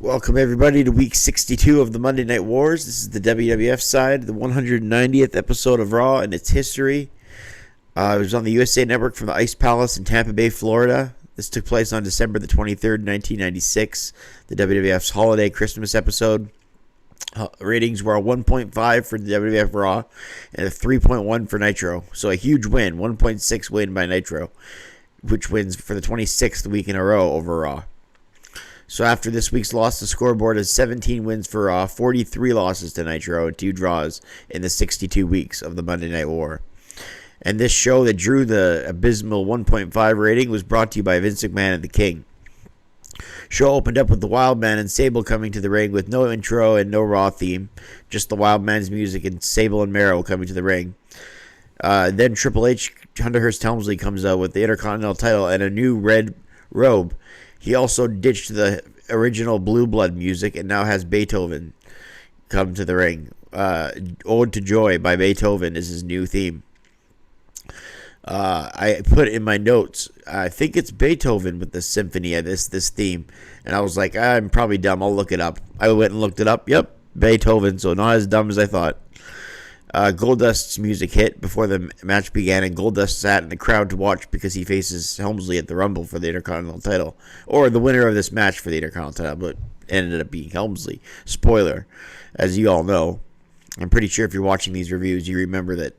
Welcome everybody to week 62 of the Monday Night Wars. This is the WWF side, the 190th episode of Raw and its history. It was on the USA Network from the Ice Palace in Tampa Bay, Florida. This took place on December the 23rd, 1996, the WWF's holiday Christmas episode. Ratings were a 1.5 for the WWF RAW and a 3.1 for Nitro. So a huge win, 1.6 win by Nitro, which wins for the 26th week in a row over Raw. So after this week's loss, the scoreboard is 17 wins for Raw, 43 losses to Nitro, and 2 draws in the 62 weeks of the Monday Night War. And this show that drew the abysmal 1.5 rating was brought to you by Vince McMahon and the King. Show opened up with the Wildman and Sable coming to the ring with no intro and no Raw theme, just the Wildman's music and Sable and Mero coming to the ring. Then Triple H, Hunter Hearst Helmsley comes out with the Intercontinental title and a new red robe. He also ditched the original Blue Blood music and now has Beethoven come to the ring. Ode to Joy by Beethoven is his new theme. I put in my notes, I think it's Beethoven with the symphony of this theme. And I was like, I'm probably dumb. I'll look it up. I went and looked it up. Yep, Beethoven. So not as dumb as I thought. Goldust's music hit before the match began, and Goldust sat in the crowd to watch because he faces Helmsley at the Rumble for the Intercontinental title, or the winner of this match for the Intercontinental title, but ended up being Helmsley. Spoiler, as you all know. I'm pretty sure if you're watching these reviews, you remember that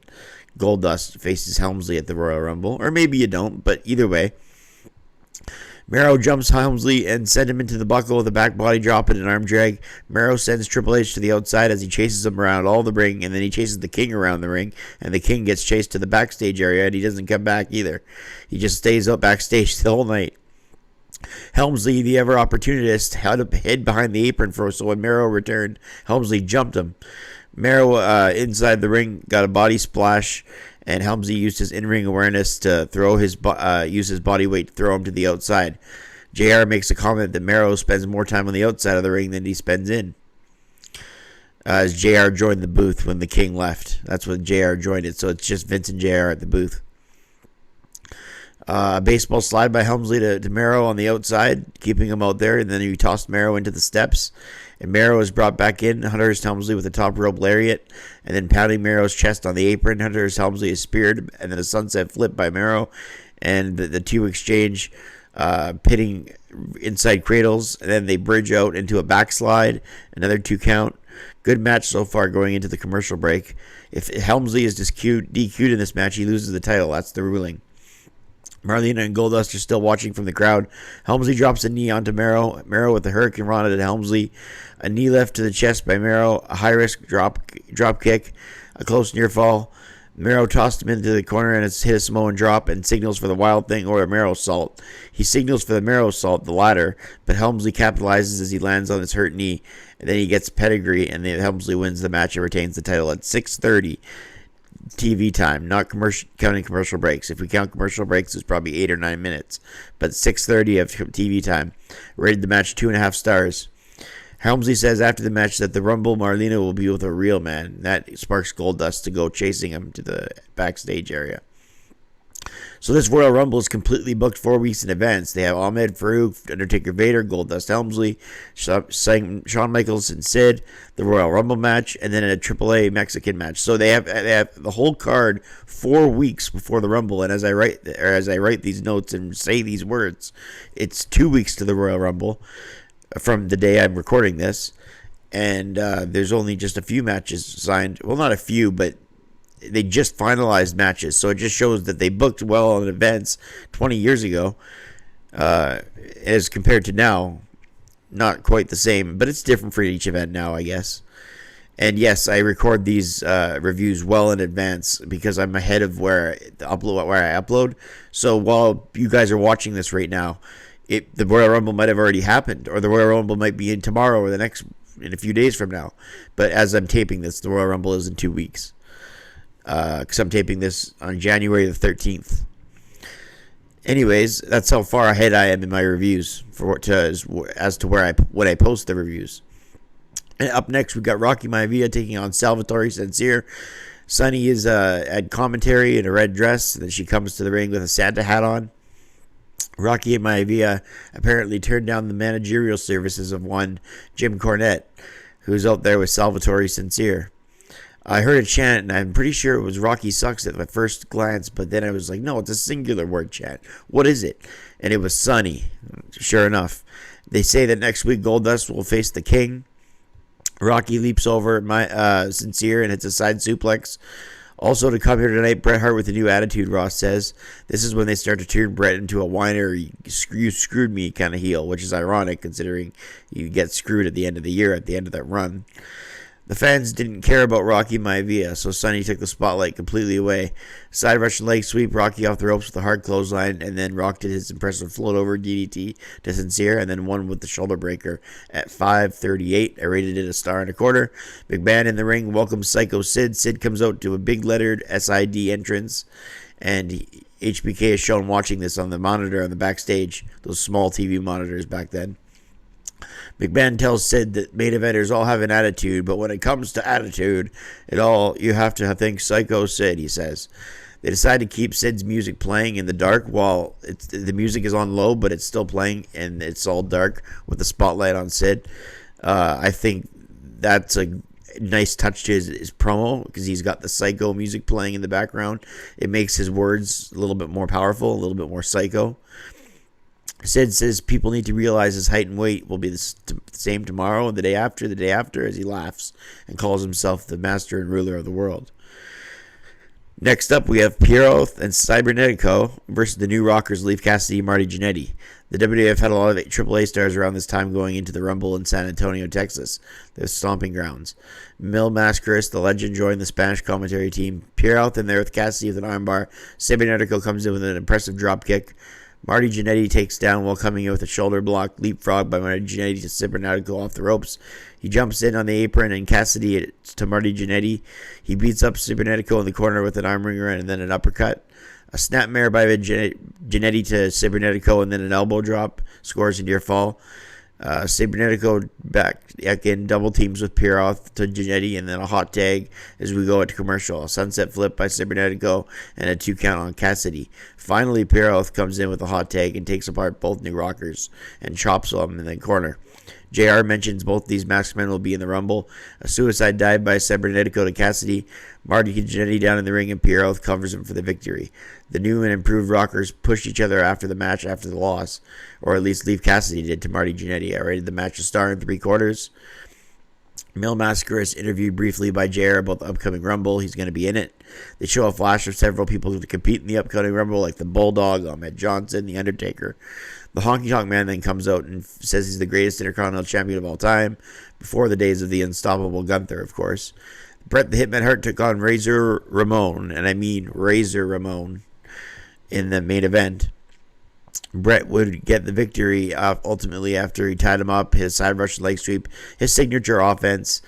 Goldust faces Helmsley at the Royal Rumble, or maybe you don't, but either way. Mero jumps Helmsley and sends him into the buckle with a back body drop and an arm drag. Mero sends Triple H to the outside as he chases him around all the ring, and then he chases the King around the ring, and the King gets chased to the backstage area, and he doesn't come back either. He just stays up backstage the whole night. Helmsley, the ever opportunist, hid behind the apron so when Mero returned, Helmsley jumped him. Mero inside the ring got a body splash, and Helmsley used his in-ring awareness to use his body weight to throw him to the outside. JR makes a comment that Mero spends more time on the outside of the ring than he spends in. As JR joined the booth when the King left. That's when JR joined it, so it's just Vince and JR at the booth. Baseball slide by Helmsley to Mero on the outside, keeping him out there, and then he tossed Mero into the steps. And Mero is brought back in. Hunter Hearst Helmsley with a top rope lariat, and then pounding Mero's chest on the apron. Hunter Hearst Helmsley is speared, and then a sunset flip by Mero, and the two exchange, pitting inside cradles, and then they bridge out into a backslide, another 2 count. Good match so far going into the commercial break. If Helmsley is DQ'd in this match, he loses the title. That's the ruling. Marlena and Goldust are still watching from the crowd. Helmsley drops a knee onto Mero. Mero with the Hurricane Rana to Helmsley. A knee left to the chest by Mero. A high-risk drop kick. A close near fall. Mero tossed him into the corner and it's hit a Samoan drop and signals for the Wild Thing or a Mero Salt. He signals for the Mero Salt, the latter, but Helmsley capitalizes as he lands on his hurt knee. And then he gets pedigree, and then Helmsley wins the match and retains the title at 6:30. TV time, not counting commercial breaks. If we count commercial breaks, it's probably 8 or 9 minutes. But 6:30 of TV time. Rated the match 2.5 stars. Helmsley says after the match that the Rumble Marlena will be with a real man. That sparks Goldust to go chasing him to the backstage area. So this Royal Rumble is completely booked 4 weeks in advance. They have Ahmed Farouk, Undertaker Vader, Goldust Helmsley, Shawn Michaels and Sid, the Royal Rumble match, and then a AAA Mexican match. So they have the whole card 4 weeks before the Rumble. And as I write these notes and say these words, it's 2 weeks to the Royal Rumble from the day I'm recording this. And there's only just a few matches signed. Well, not a few, but they just finalized matches, so it just shows that they booked well in advance 20 years ago, as compared to now. Not quite the same, but it's different for each event now, I guess. And yes, I record these reviews well in advance because I'm ahead of where I upload. So while you guys are watching this right now, the Royal Rumble might have already happened, or the Royal Rumble might be in tomorrow or in a few days from now. But as I'm taping this, the Royal Rumble is in 2 weeks. Because I'm taping this on January the 13th. Anyways, that's how far ahead I am in my reviews as to when I post the reviews. And up next, we got Rocky Maivia taking on Salvatore Sincere. Sunny is at commentary in a red dress, and then she comes to the ring with a Santa hat on. Rocky and Maivia apparently turned down the managerial services of one Jim Cornette, who's out there with Salvatore Sincere. I heard a chant, and I'm pretty sure it was Rocky sucks at my first glance, but then I was like, no, it's a singular word chant. What is it? And it was Sonny. Sure enough. They say that next week Goldust will face the King. Rocky leaps over my Sincere and hits a side suplex. Also to come here tonight, Bret Hart with a new attitude, Ross says. This is when they start to turn Bret into a whiner, you screwed me kind of heel, which is ironic considering you get screwed at the end of the year, at the end of that run. The fans didn't care about Rocky Maivia, so Sonny took the spotlight completely away. Side Russian leg sweep, Rocky off the ropes with a hard clothesline, and then Rock did his impressive float over DDT to Sincere, and then won with the shoulder breaker at 5:38. I rated it a star and a quarter. McMahon in the ring welcomes Psycho Sid. Sid comes out to a big lettered SID entrance, and HBK is shown watching this on the monitor on the backstage, those small TV monitors back then. McMahon tells Sid that main eventers all have an attitude, but when it comes to attitude, you have to think Psycho Sid, he says. They decide to keep Sid's music playing in the dark while the music is on low, but it's still playing, and it's all dark with the spotlight on Sid. I think that's a nice touch to his promo, because he's got the psycho music playing in the background. It makes his words a little bit more powerful, a little bit more psycho. Sid says people need to realize his height and weight will be the same tomorrow and the day after, as he laughs and calls himself the master and ruler of the world. Next up, we have Piero and Cybernetico versus the New Rockers, Leif Cassidy and Marty Jannetty. The WWF had a lot of AAA stars around this time going into the Rumble in San Antonio, Texas, their stomping grounds. Mil Mascaras, the legend, joined the Spanish commentary team. Piero in there with Cassidy with an armbar. Cybernetico comes in with an impressive dropkick. Marty Jannetty takes down while coming in with a shoulder block leapfrog by Marty Jannetty to Cybernetico off the ropes. He jumps in on the apron, and Cassidy to Marty Jannetty. He beats up Cybernetico in the corner with an arm wringer and then an uppercut. A snapmare by Jannetty to Cybernetico and then an elbow drop. Scores a near fall. Cybernetico back in, double teams with Piero to Jannetty, and then a hot tag as we go into commercial. A sunset flip by Cybernetico and a 2 count on Cassidy. Finally, Piero comes in with a hot tag and takes apart both New Rockers and chops them in the corner. JR mentions both these masked men will be in the Rumble. A suicide dive by Cybernetico to Cassidy. Marty Jannetty down in the ring, and Piero covers him for the victory. The new and improved Rockers pushed each other after the match after the loss, or at least Leif Cassidy did to Marty Jannetty. I rated the match a star in 3/4. Mil Mascaras interviewed briefly by JR about the upcoming Rumble. He's going to be in it. They show a flash of several people to compete in the upcoming Rumble, like the Bulldog, Ahmed Johnson, The Undertaker. The Honky Tonk Man then comes out and says he's the greatest Intercontinental Champion of all time, before the days of the unstoppable Gunther, of course. Bret the Hitman Hart took on Razor Ramon, and I mean Razor Ramon, in the main event. Bret would get the victory ultimately after he tied him up, his side Russian leg sweep, his signature offense,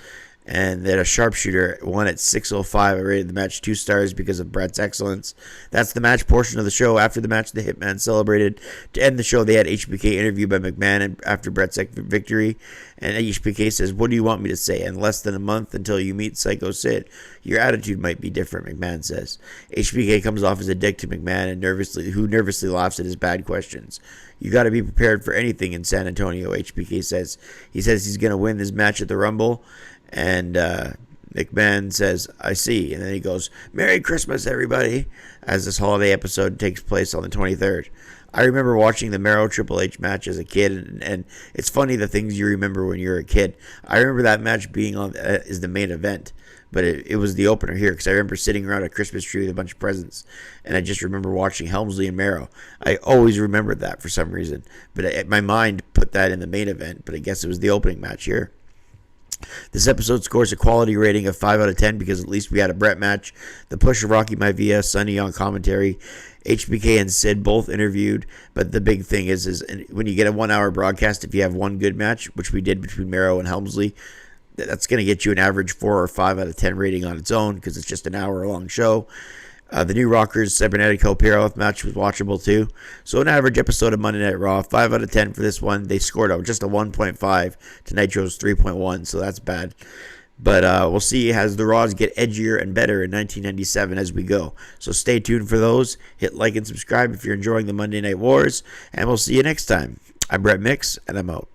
and then a sharpshooter won at 6:05. I rated the match 2 stars because of Bret's excellence. That's the match portion of the show. After the match, the Hitman celebrated. To end the show, they had HBK interviewed by McMahon after Bret's victory, and HBK says, "What do you want me to say? In less than a month until you meet Psycho Sid, your attitude might be different," McMahon says. HBK comes off as a dick to McMahon, and nervously laughs at his bad questions. "You got to be prepared for anything in San Antonio," HBK says. He says he's going to win this match at the Rumble. And McMahon says, "I see." And then he goes, "Merry Christmas, everybody," as this holiday episode takes place on the 23rd. I remember watching the Mero Triple H match as a kid, and it's funny the things you remember when you're a kid. I remember that match being on is the main event, but it was the opener here, because I remember sitting around a Christmas tree with a bunch of presents, and I just remember watching Helmsley and Mero. I always remembered that for some reason, but my mind put that in the main event, but I guess it was the opening match here. This episode scores a quality rating of 5 out of 10 because at least we had a Bret match, the push of Rocky Maivia, Sonny on commentary, HBK and Sid both interviewed, but the big thing is when you get a 1 hour broadcast, if you have one good match, which we did between Mero and Helmsley, that's going to get you an average 4 or 5 out of 10 rating on its own because it's just an hour long show. The New Rockers Cybernetico Piero match was watchable too. So an average episode of Monday Night Raw, 5 out of 10 for this one. They scored just a 1.5 to Nitro's 3.1, so that's bad. But we'll see as the Raws get edgier and better in 1997 as we go. So stay tuned for those. Hit like and subscribe if you're enjoying the Monday Night Wars. And we'll see you next time. I'm Brett Mix, and I'm out.